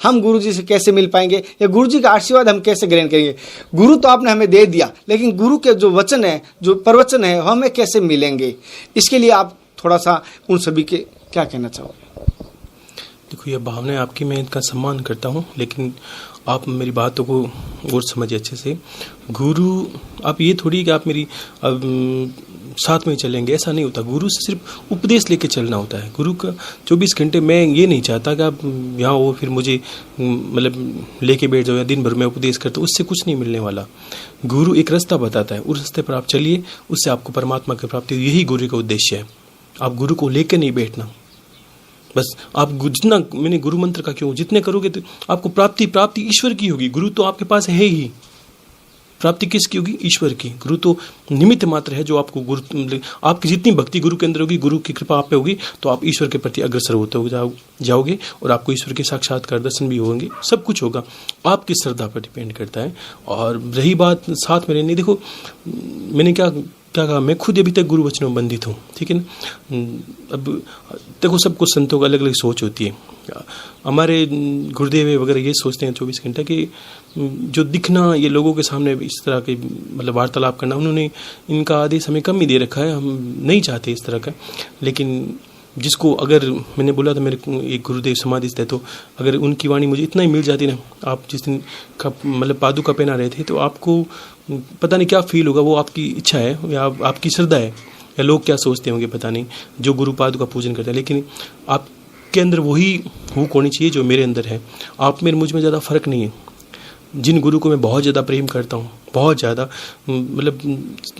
हम गुरु जी से कैसे मिल पाएंगे या गुरु जी का आशीर्वाद हम कैसे ग्रहण करेंगे? गुरु तो आपने हमें दे दिया, लेकिन गुरु के जो वचन है, जो प्रवचन है, हमें कैसे मिलेंगे? इसके लिए आप थोड़ा सा उन सभी के क्या कहना चाहोगे? देखो, यह भावना है आपकी, मैं इनका सम्मान करता हूँ, लेकिन आप मेरी बातों को और समझिए अच्छे से। गुरु, आप ये थोड़ी कि आप मेरी साथ में चलेंगे, ऐसा नहीं होता। गुरु से सिर्फ उपदेश लेके चलना होता है। गुरु का 24 घंटे, मैं ये नहीं चाहता कि आप यहाँ हो फिर मुझे मतलब लेके बैठ जाओ या दिन भर में उपदेश करते, उससे कुछ नहीं मिलने वाला। गुरु एक रास्ता बताता है, उस रास्ते पर आप चलिए, उससे आपको परमात्मा की प्राप्ति, यही गुरु का उद्देश्य है। आप गुरु को लेके नहीं बैठना, बस आप जितना, मैंने गुरु मंत्र का क्यों, जितने करोगे तो आपको प्राप्ति ईश्वर की होगी। गुरु तो आपके पास है ही, प्राप्ति किसकी होगी? ईश्वर की। गुरु तो निमित्त मात्र है जो आपको गुरु, आपकी जितनी भक्ति गुरु के अंदर होगी, गुरु की कृपा आप पे होगी, तो आप ईश्वर के प्रति अग्रसर होते जाओगे और आपको ईश्वर के साक्षात्कार दर्शन भी होंगे, सब कुछ होगा। आपकी श्रद्धा पर डिपेंड करता है। और रही बात साथ में रहने, देखो मैंने क्या कहा, मैं खुद अभी तक गुरु वचनों में बंधित हूँ, ठीक है ना। अब देखो, सबको संतों का अलग अलग सोच होती है। हमारे गुरुदेव वगैरह ये सोचते हैं 24 घंटे कि जो दिखना, ये लोगों के सामने इस तरह की मतलब वार्तालाप करना, उन्होंने इनका आदेश हमें कम ही दे रखा है, हम नहीं चाहते इस तरह का। लेकिन जिसको, अगर मैंने बोला था मेरे एक गुरुदेव समाधिस्थ है, तो अगर उनकी वाणी मुझे इतना ही मिल जाती ना, आप जिस दिन का मतलब पादुका पहना रहे थे, तो आपको पता नहीं क्या फील होगा। वो आपकी इच्छा है या आपकी श्रद्धा है, या लोग क्या सोचते होंगे पता नहीं, जो गुरु पादुका पूजन करते हैं। लेकिन आपके अंदर वही हुक होनी चाहिए जो मेरे अंदर है। आप मेरे मुझ में ज़्यादा फर्क नहीं है। जिन गुरु को मैं बहुत ज़्यादा प्रेम करता हूँ, बहुत ज़्यादा, मतलब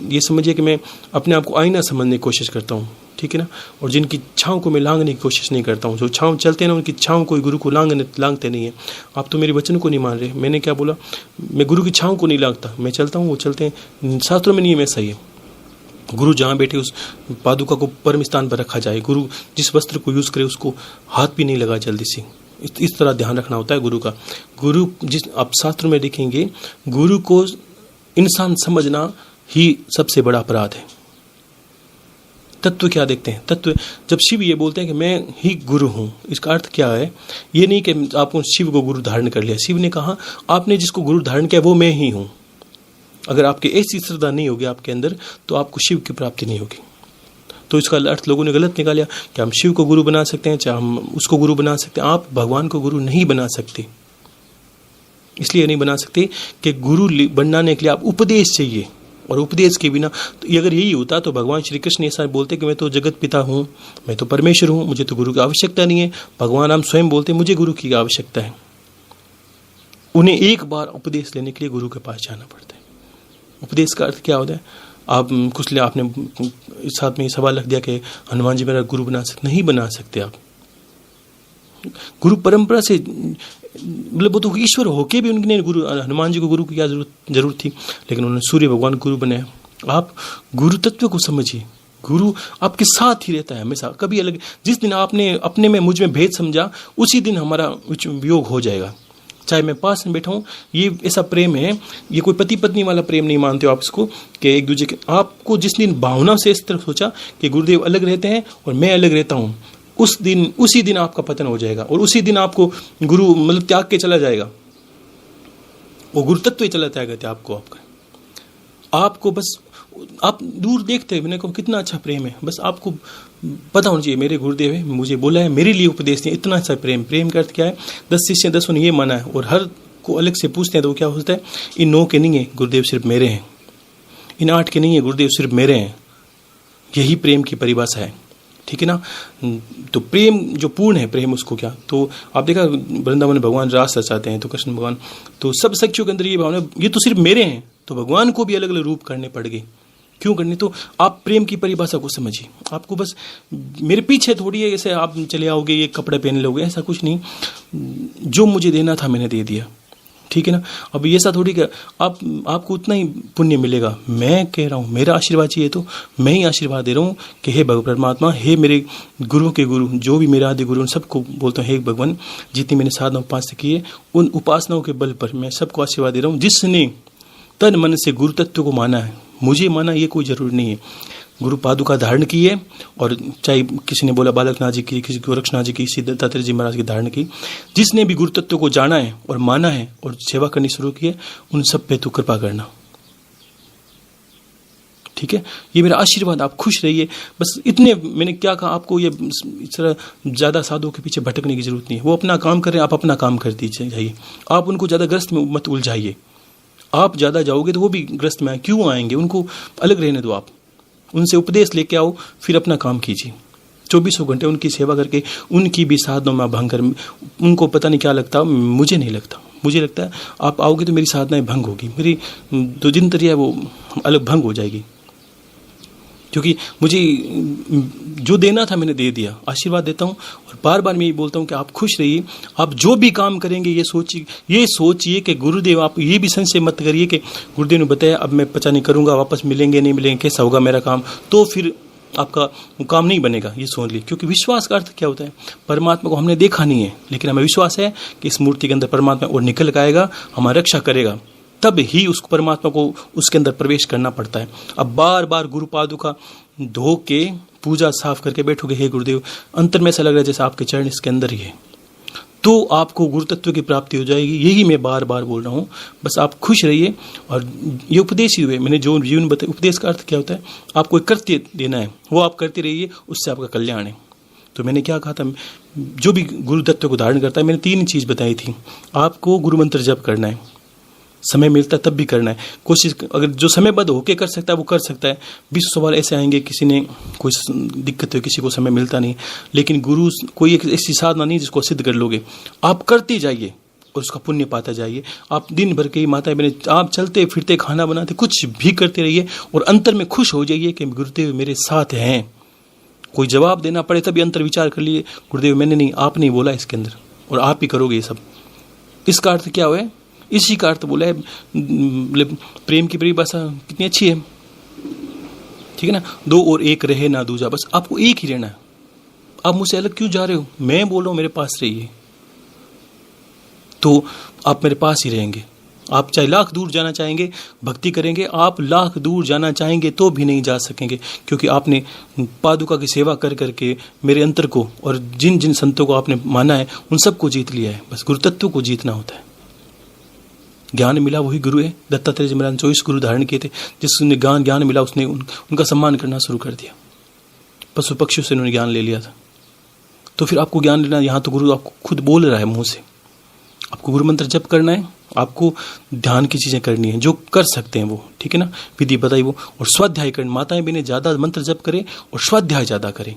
ये समझिए कि मैं अपने आप को आईना समझने की कोशिश करता हूँ, ठीक है ना। और जिनकी छाँव को मैं लांघने की कोशिश नहीं करता हूँ, जो छाँव चलते हैं ना, उनकी छाँव कोई गुरु को लांघते नहीं है। आप तो मेरे वचन को नहीं मान रहे। मैंने क्या बोला? मैं गुरु की छाँव को नहीं लांघता, मैं चलता हूँ, वो चलते हैं। शास्त्रों में नियम ऐसा ही है, गुरु जहाँ बैठे उस पादुका को परम स्थान पर रखा जाए। गुरु जिस वस्त्र को यूज़ करे उसको हाथ भी नहीं लगा जल्दी से, इस तरह ध्यान रखना होता है गुरु का। गुरु जिस आप शास्त्रों में देखेंगे, गुरु को इंसान समझना ही सबसे बड़ा अपराध है। तत्व क्या देखते हैं? तत्व, जब शिव ये बोलते हैं कि मैं ही गुरु हूँ, इसका अर्थ क्या है? ये नहीं कि आपको शिव को गुरु धारण कर लिया। शिव ने कहा आपने जिसको गुरु धारण किया वो मैं ही हूँ। अगर आपकी ऐसी श्रद्धा नहीं होगी आपके अंदर, तो आपको शिव की प्राप्ति नहीं होगी। तो इसका अर्थ लोगों ने गलत निकाला कि हम शिव को गुरु बना सकते हैं, चाहे हम उसको गुरु बना सकते हैं। आप भगवान को गुरु नहीं बना सकते। इसलिए नहीं बना सकते कि गुरु बनाने के लिए आप उपदेश चाहिए, और उपदेश के बिना, तो अगर यही होता तो भगवान श्री कृष्ण ऐसा बोलते कि मैं तो जगत पिता हूँ, मैं तो परमेश्वर हूँ, मुझे तो गुरु की आवश्यकता नहीं है। भगवान राम स्वयं बोलते मुझे गुरु की आवश्यकता है। उन्हें एक बार उपदेश लेने के लिए गुरु के पास जाना पड़ता है। उपदेश का अर्थ क्या होता है? आप कुछ ले, आपने साथ में सवाल रख दिया कि हनुमान जी मेरा गुरु बना सकते, नहीं बना सकते आप। गुरु परंपरा से, मतलब वो तो ईश्वर होके भी उनके गुरु, हनुमान जी को गुरु की क्या जरूरत थी, लेकिन उन्होंने सूर्य भगवान गुरु बनाया। आप गुरु तत्व को समझिए। गुरु आपके साथ ही रहता है हमेशा, कभी अलग। जिस दिन आपने अपने में मुझ में भेद समझा, उसी दिन हमारा वियोग हो जाएगा। चाहे मैं पास में बैठा हूँ, ये ऐसा प्रेम है, ये कोई पति पत्नी वाला प्रेम नहीं मानते हो आप इसको कि एक दूसरे के। आपको जिस दिन भावना से इस तरफ सोचा कि गुरुदेव अलग रहते हैं और मैं अलग रहता हूँ, उसी दिन आपका पतन हो जाएगा, और उसी दिन आपको गुरु मतलब त्याग के चला जाएगा। वो गुरु तत्व ही चला जाएगा आपको बस आप दूर देखते हैं, मैंने कहा कितना अच्छा प्रेम है। बस आपको पता होना चाहिए मेरे गुरुदेव है, मुझे बोला है, मेरे लिए उपदेश दिया। इतना अच्छा प्रेम का अर्थ क्या है? 10 शिष्य 10 ने ये माना है, और हर को अलग से पूछते हैं तो वो क्या होता है? इन 9 के नहीं है गुरुदेव, सिर्फ मेरे हैं। इन 8 के नहीं है गुरुदेव, सिर्फ मेरे हैं। यही प्रेम की परिभाषा है, ठीक है ना। तो प्रेम जो पूर्ण है, प्रेम उसको क्या, तो आप देखा वृंदावन में भगवान रास रचाते हैं, तो कृष्ण भगवान, तो सब सखियों के अंदर ये भावना, ये तो सिर्फ मेरे हैं। तो भगवान को भी अलग अलग रूप करने पड़ गए। क्यों करने? तो आप प्रेम की परिभाषा को समझिए। आपको बस मेरे पीछे थोड़ी है ऐसे आप चले आओगे, ये कपड़े पहन लोगे, ऐसा कुछ नहीं। जो मुझे देना था मैंने दे दिया, ठीक है ना। अब ये ऐसा थोड़ी कि आपको उतना ही पुण्य मिलेगा। मैं कह रहा हूँ मेरा आशीर्वाद चाहिए तो मैं ही आशीर्वाद दे रहा हूँ कि हे परमात्मा, हे मेरे गुरुओं के गुरु, जो भी मेरे आदि गुरु, उन सबको बोलता हूँ हे भगवान, जितनी मैंने साधना उपासना की है, उन उपासनाओं के बल पर मैं सबको आशीर्वाद दे रहा हूँ। जिसने तन मन से गुरु तत्व को माना है, मुझे माना, ये कोई जरूरी नहीं है। गुरु पादुका धारण की है, और चाहे किसी ने बोला बालकनाथ जी की, किसी गोरक्षनाथ जी की, किसी दत्तात्रेय जी महाराज की धारण की, जिसने भी गुरु तत्व को जाना है और माना है और सेवा करनी शुरू की है, उन सब पे तू कृपा करना। ठीक है, ये मेरा आशीर्वाद, आप खुश रहिए। बस इतने मैंने क्या कहा आपको, ये इस तरह ज़्यादा साधुओं के पीछे भटकने की जरूरत नहीं है। वो अपना काम कर रहे हैं, आप अपना काम कर दीजिए जाइए। आप उनको ज़्यादा ग्रस्त में मत उलझाइए। आप ज़्यादा जाओगे तो वो भी ग्रस्त में क्यों आएंगे, उनको अलग रहने दो। आप उनसे उपदेश लेके आओ, फिर अपना काम कीजिए। 24 घंटे उनकी सेवा करके उनकी भी साधनों में भंग कर, उनको पता नहीं क्या लगता, मुझे नहीं लगता, मुझे लगता है आप आओगे तो मेरी साधनाएं भंग होगी, मेरी जो दिनचर्या है वो अलग भंग हो जाएगी। क्योंकि मुझे जो देना था मैंने दे दिया, आशीर्वाद देता हूँ। और बार बार मैं ये बोलता हूँ कि आप खुश रहिए। आप जो भी काम करेंगे ये सोचिए कि गुरुदेव, आप ये भी संशय मत करिए कि गुरुदेव ने बताया अब मैं पता नहीं करूँगा, वापस मिलेंगे नहीं मिलेंगे, कैसा होगा मेरा काम, तो फिर आपका काम नहीं बनेगा, ये सोच लीजिए। क्योंकि विश्वास का अर्थ क्या होता है, परमात्मा को हमने देखा नहीं है, लेकिन हमें विश्वास है कि इस मूर्ति के अंदर परमात्मा और निकल के आएगा, हमारी रक्षा करेगा, तब ही उसको परमात्मा को उसके अंदर प्रवेश करना पड़ता है। अब बार बार गुरु पादुका धो के पूजा साफ करके बैठोगे, हे गुरुदेव, अंतर में ऐसा लग रहा है जैसे आपके चरण इसके अंदर ही है, तो आपको गुरु तत्व की प्राप्ति हो जाएगी। यही मैं बार बार बोल रहा हूँ। बस आप खुश रहिए। और ये उपदेश ही हुए, मैंने जो जीवन बताया, उपदेश का अर्थ क्या होता है, आपको एक कृत्य देना है, वो आप करते रहिए, उससे आपका कल्याण है। तो मैंने क्या कहा था, जो भी गुरु तत्व को धारण करता है, मैंने 3 चीज़ बताई थी। आपको गुरु मंत्र जप करना है, समय मिलता है तब भी करना है, कोशिश, अगर जो समयबद्ध होके कर सकता है वो कर सकता है। 20 सवाल ऐसे आएंगे, किसी ने कोई दिक्कत है, किसी को समय मिलता नहीं, लेकिन गुरु कोई एक ऐसी साधना नहीं जिसको सिद्ध कर लोगे। आप करते जाइए और उसका पुण्य पाते जाइए। आप दिन भर के माता बहने, आप चलते फिरते, खाना बनाते, कुछ भी करते रहिए और अंतर में खुश हो जाइए कि गुरुदेव मेरे साथ हैं। कोई जवाब देना पड़े तभी अंतर विचार कर लिए, गुरुदेव मैंने नहीं, आपने बोला इसके अंदर और आप ही करोगे ये सब। इसका अर्थ क्या हुआ है, इसी का अर्थ बोला है, प्रेम की परिभाषा कितनी अच्छी है, ठीक है ना, 2 और 1 रहे ना दूजा, बस आपको एक ही रहना है। आप मुझसे अलग क्यों जा रहे हो, मैं बोल रहा हूं मेरे पास रहिए, तो आप मेरे पास ही रहेंगे। आप चाहे लाख दूर जाना चाहेंगे, भक्ति करेंगे, आप लाख दूर जाना चाहेंगे तो भी नहीं जा सकेंगे, क्योंकि आपने पादुका की सेवा कर करके मेरे अंतर को और जिन जिन संतों को आपने माना है उन सबको जीत लिया है। बस गुरु तत्व को जीतना होता है। ज्ञान मिला वही गुरु है। दत्तात्रेय जी महाराज ने 24 गुरु धारण किए थे, जिसने ज्ञान मिला उसने उनका सम्मान करना शुरू कर दिया। पशु पक्षियों से उन्होंने ज्ञान ले लिया था। तो फिर आपको ज्ञान लेना, यहाँ तो गुरु आपको खुद बोल रहा है मुंह से, आपको गुरु मंत्र जप करना है, आपको ध्यान की चीजें करनी है, जो कर सकते हैं वो, ठीक है ना, विधि बताई वो, और स्वाध्याय करना। माताएं बहनें ज्यादा मंत्र जप करें और स्वाध्याय ज्यादा करें,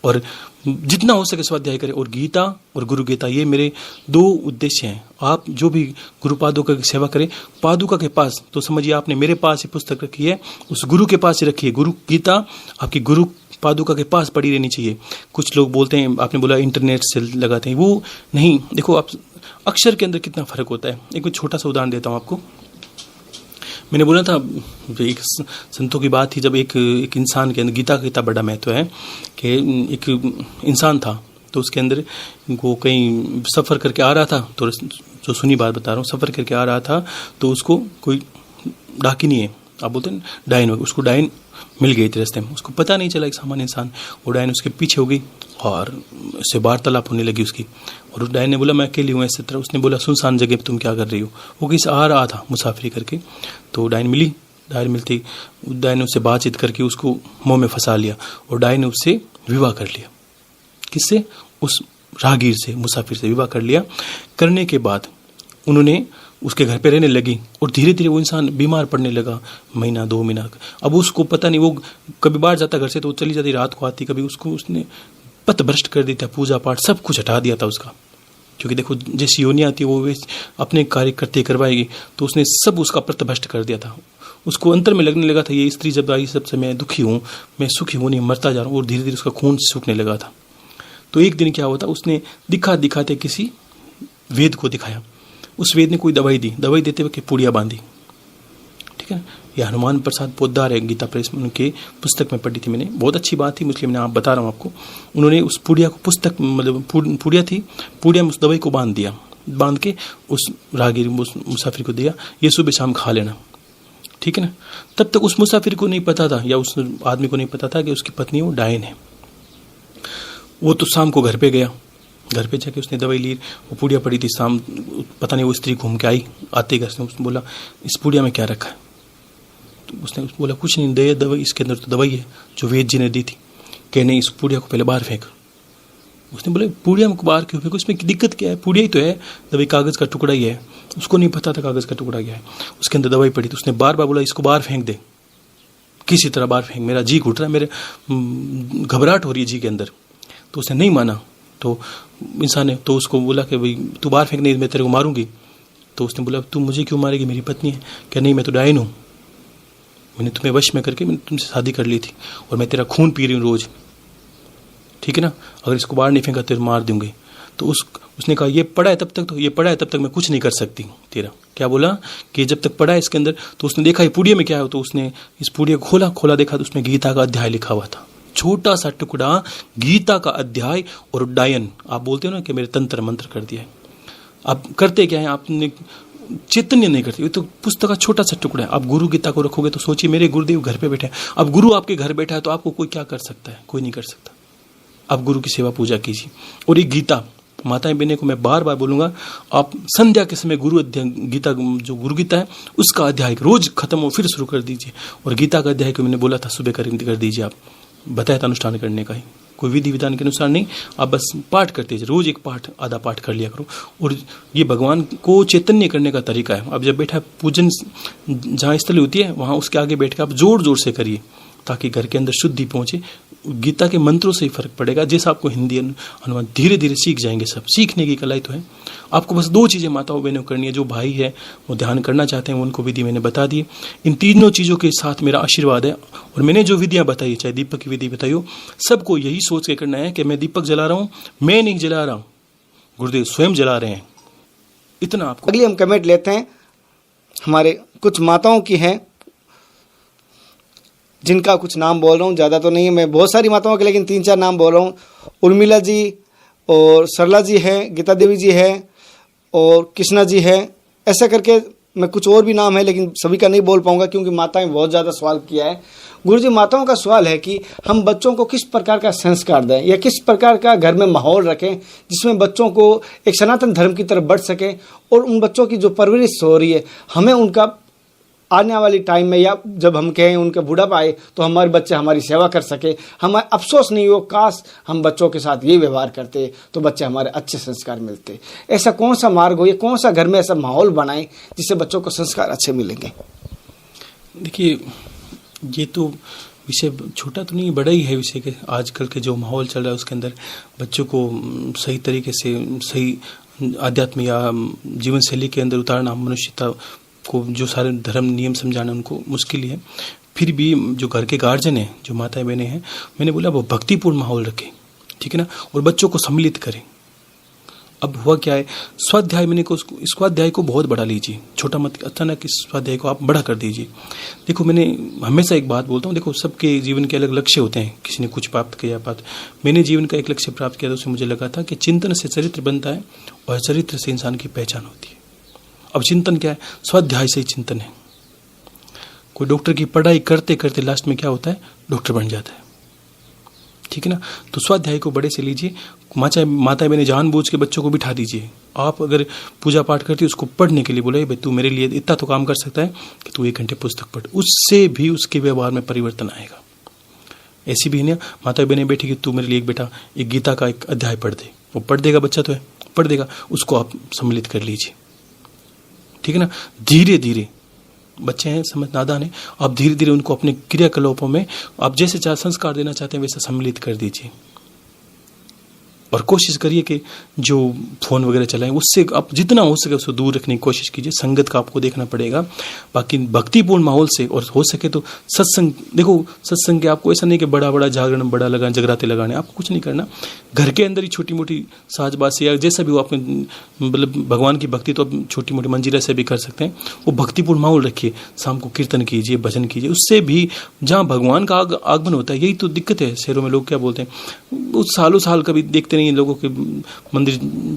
और जितना हो सके स्वाध्याय करें। और गीता और गुरु गीता, ये मेरे 2 उद्देश्य हैं। आप जो भी गुरु पादुका की सेवा करें, पादुका के पास, तो समझिए आपने मेरे पास ही पुस्तक रखी है, उस गुरु के पास ही रखिए। गुरु गीता आपकी गुरु पादुका के पास पड़ी रहनी चाहिए। कुछ लोग बोलते हैं, आपने बोला इंटरनेट से लगाते हैं, वो नहीं। देखो आप अक्षर के अंदर कितना फर्क होता है। एक छोटा सा उदाहरण देता हूँ आपको। मैंने बोला था, एक संतों की बात थी, जब एक इंसान के अंदर, गीता का इतना बड़ा महत्व है कि एक इंसान था, तो उसके अंदर वो कहीं सफ़र करके आ रहा था, तो जो सुनी बात बता रहा हूँ, सफ़र करके आ रहा था, तो उसको कोई डाकिनी है, आप बोलते हैं डायन, उसको डायन मिल गई थी रास्ते में। उसको पता नहीं चला, एक सामान्य इंसान, वो डायन उसके पीछे हो गई और उससे वार्तालाप होने लगी उसकी। और उस डायन ने बोला मैं अकेली हूँ ऐसे तरह। उसने बोला सुनसान जगह पे तुम क्या कर रही हो। वो कहीं से आ रहा था मुसाफिरी करके, तो डायन मिली। डायन मिलती, डायन ने उससे बातचीत करके उसको मुँह में फंसा लिया और डायन ने उससे विवाह कर लिया। किससे? उस राहगीर से, मुसाफिर से विवाह कर लिया। करने के बाद उन्होंने उसके घर पे रहने लगी और धीरे धीरे वो इंसान बीमार पड़ने लगा, महीना 2 महीना। अब उसको पता नहीं, वो कभी बाहर जाता घर से तो वो चली जाती, रात को आती, कभी उसको उसने पथ भ्रष्ट कर दिया था, पूजा पाठ सब कुछ हटा दिया था उसका। क्योंकि देखो जैसी योनि आती है वो अपने कार्य करते करवाएगी, तो उसने सब उसका पथ भ्रष्ट कर दिया था। उसको अंतर में लगने लगा था, ये स्त्री जब आई सबसे मैं दुखी हूँ, मैं सुखी हूँ नहीं, मरता जा रहा हूँ। और धीरे धीरे उसका खून सूखने लगा था। तो एक दिन क्या हुआ था, उसने दिखाते किसी वेद को दिखाया। उस वेद ने कोई दवाई दी, दवाई देते हुए पुड़िया बांधी, ठीक है। यह हनुमान प्रसाद पोद्दार है, गीता प्रेस में उनके पुस्तक में पढ़ी थी मैंने, बहुत अच्छी बात थी, इसलिए मैंने आप बता रहा हूँ आपको। उन्होंने उस पुड़िया को, पुस्तक मतलब पुड़िया थी, पुड़िया में उस दवाई को बांध दिया, बांध के उस राहगीर मुसाफिर को दिया, ये सुबह शाम खा लेना। ठीक है ना। तब तक उस मुसाफिर को नहीं पता था या उस आदमी को नहीं पता था कि उसकी पत्नी वो डायन है। वो तो शाम को घर पे गया, घर पे जाके उसने दवाई ली, वो पुड़िया पड़ी थी शाम, पता नहीं वो स्त्री घूम के आई, आते ही घर से उसने बोला इस पुड़िया में क्या रखा है। तो उसने बोला कुछ नहीं, दे दवाई, इसके अंदर तो दवाई है जो वेद जी ने दी थी। कह नहीं, इस पुड़िया को पहले बाहर फेंक। उसने बोला पुड़िया में बाहर क्यों फेंको, इसमें दिक्कत क्या है, पुड़िया ही तो है, दवाई कागज़ का टुकड़ा ही है। उसको नहीं पता था कागज़ का टुकड़ा क्या है, उसके अंदर दवाई पड़ी। तो उसने बार बार बोला इसको बाहर फेंक दे, किसी तरह बाहर फेंक, मेरा जी घुट रहा है, मेरे घबराहट हो रही है जी के अंदर। तो उसने नहीं माना। तो इंसान ने तो उसको बोला कि भाई तू बाहर फेंक, नहीं मैं तेरे को मारूंगी। तो उसने बोला तू मुझे क्यों मारेगी, मेरी पत्नी है। क्या नहीं, मैं तो डायन हूँ, मैंने तुम्हें वश में करके मैंने तुमसे शादी कर ली थी और मैं तेरा खून पी रही हूँ रोज़, ठीक है ना, अगर इसको बाहर नहीं फेंका तेरे मार दूंगी। तो उसने कहा ये पड़ा है तब तक, तो ये पड़ा है तब तक मैं कुछ नहीं कर सकती तेरा। क्या बोला कि जब तक पड़ा है इसके अंदर। तो उसने देखा ये पुड़िया में क्या है, तो उसने इस पुड़िया को खोला देखा तो उसमें गीता का अध्याय लिखा हुआ था, छोटा सा टुकड़ा गीता का अध्याय। और डायन आप बोलते हो ना कि मेरे तंत्र मंत्र कर दिया है, आप करते क्या है, आपने चैतन्य नहीं करते, ये तो पुस्तक का छोटा सा टुकड़ा है। आप गुरु गीता को रखोगे तो सोचिए मेरे गुरुदेव घर पे बैठे हैं, अब गुरु आपके घर बैठा है तो आपको कोई क्या कर सकता है, कोई नहीं कर सकता। आप गुरु की सेवा पूजा कीजिए। और ये गीता माताएं बहनें को मैं बार बार बोलूंगा, आप संध्या के समय गुरु अध्याय गीता जो गुरु गीता है उसका अध्याय रोज खत्म हो फिर शुरू कर दीजिए। और गीता का अध्याय को मैंने बोला था सुबह कर दीजिए, आप बताया था अनुष्ठान करने का ही, कोई विधि विधान के अनुसार नहीं, आप बस पाठ करते जाइए, रोज एक पाठ आधा पाठ कर लिया करो। और ये भगवान को चैतन्य करने का तरीका है। अब जब बैठा पूजन जहाँ स्थली होती है वहाँ उसके आगे बैठ के आप जोर जोर से करिए ताकि घर के अंदर शुद्धि पहुंचे। गीता के मंत्रों से ही फर्क पड़ेगा, जैसे आपको हिंदी अनुवाद धीरे धीरे सीख जाएंगे, सब सीखने की कला ही तो है। आपको बस 2 चीज़ें माताओं बहनों करनी है, जो भाई है वो ध्यान करना चाहते हैं उनको विधि मैंने बता दी। इन तीनों चीज़ों के साथ मेरा आशीर्वाद है। और मैंने जो विधियाँ बताई, चाहे दीपक की विधि बताई हो, सबको यही सोच के करना है कि मैं दीपक जला रहा हूँ, मैं नहीं जला रहा हूँ, गुरुदेव स्वयं जला रहे हैं, इतना आपको। अगली हम कमेंट लेते हैं, हमारे कुछ माताओं की हैं जिनका कुछ नाम बोल रहा हूँ, ज़्यादा तो नहीं है, मैं बहुत सारी माताओं के लेकिन 3-4 नाम बोल रहा हूँ। उर्मिला जी और सरला जी है, गीता देवी जी है और कृष्णा जी है, ऐसा करके मैं कुछ और भी नाम है लेकिन सभी का नहीं बोल पाऊंगा क्योंकि माताएं बहुत ज़्यादा सवाल किया है। गुरुजी, माताओं का सवाल है कि हम बच्चों को किस प्रकार का संस्कार दें या किस प्रकार का घर में माहौल रखें जिसमें बच्चों को एक सनातन धर्म की तरफ बढ़ सके और उन बच्चों की जो परवरिश हो रही है हमें उनका आने वाली टाइम में या जब हम कहें उनका बुढ़ापा आए तो हमारे बच्चे हमारी सेवा कर सके, हमें अफसोस नहीं हो, काश हम बच्चों के साथ ये व्यवहार करते तो बच्चे हमारे अच्छे संस्कार मिलते। ऐसा कौन सा मार्ग हो या कौन सा घर में ऐसा माहौल बनाए जिससे बच्चों को संस्कार अच्छे मिलेंगे? देखिए ये तो विषय छोटा तो नहीं, बड़ा ही है विषय के। आजकल के जो माहौल चल रहा है उसके अंदर बच्चों को सही तरीके से सही आध्यात्म या जीवन शैली के अंदर उतारना, मनुष्यता को जो सारे धर्म नियम समझाना उनको मुश्किल ही है। फिर भी जो घर के गार्जियन हैं, जो माताएं बहनें हैं, मैंने बोला वो भक्तिपूर्ण माहौल रखें, ठीक है ना, और बच्चों को सम्मिलित करें। अब हुआ क्या है, स्वाध्याय मैंने को स्वाध्याय को बहुत बड़ा लीजिए, छोटा मत, अचानक इस स्वाध्याय को आप बड़ा कर दीजिए। देखो मैंने हमेशा एक बात बोलता हूँ, देखो सबके जीवन के अलग लक्ष्य होते हैं, किसी ने कुछ प्राप्त किया बात, मैंने जीवन का एक लक्ष्य प्राप्त किया तो उसमें मुझे लगा था कि चिंतन से चरित्र बनता है और चरित्र से इंसान की पहचान होती है। अब चिंतन क्या है, स्वाध्याय से ही चिंतन है। कोई डॉक्टर की पढ़ाई करते करते लास्ट में क्या होता है, डॉक्टर बन जाता है, ठीक है ना। तो स्वाध्याय को बड़े से लीजिए। माता बहने जानबूझ के बच्चों को बिठा दीजिए। आप अगर पूजा पाठ करती है उसको पढ़ने के लिए बोले, भाई तू मेरे लिए इतना तो काम कर सकता है कि तू 1 घंटे पुस्तक पढ़, उससे भी उसके व्यवहार में परिवर्तन आएगा। ऐसी भी नहीं माता बहने बैठी कि तू मेरे लिए एक बेटा एक गीता का एक अध्याय पढ़ दे, वो पढ़ देगा, बच्चा तो है पढ़ देगा, उसको आप सम्मिलित कर लीजिए, ठीक है ना। धीरे धीरे बच्चे हैं, समझ नादान है, आप धीरे धीरे उनको अपने क्रियाकलापों में आप जैसे चाहे संस्कार देना चाहते हैं वैसा सम्मिलित कर दीजिए। और कोशिश करिए कि जो फ़ोन वगैरह चलाएं उससे आप जितना हो सके उसको दूर रखने की कोशिश कीजिए। संगत का आपको देखना पड़ेगा, बाकी भक्तिपूर्ण माहौल से, और हो सके तो सत्संग। देखो सत्संग के आपको ऐसा नहीं कि बड़ा बड़ा जागरण बड़ा लगाने जगराते लगाने, आपको कुछ नहीं करना। घर के अंदर ही छोटी मोटी साजबाज या जैसा भी हो, आपने मतलब भगवान की भक्ति तो आप छोटी मोटी मंजीरा से भी कर सकते हैं। वो भक्तिपूर्ण माहौल रखिए, शाम को कीर्तन कीजिए, भजन कीजिए, उससे भी जहाँ भगवान का आगमन होता है। यही तो दिक्कत है शहरों में, लोग क्या बोलते हैं, वो सालों साल कभी देखते नहीं, लोगों के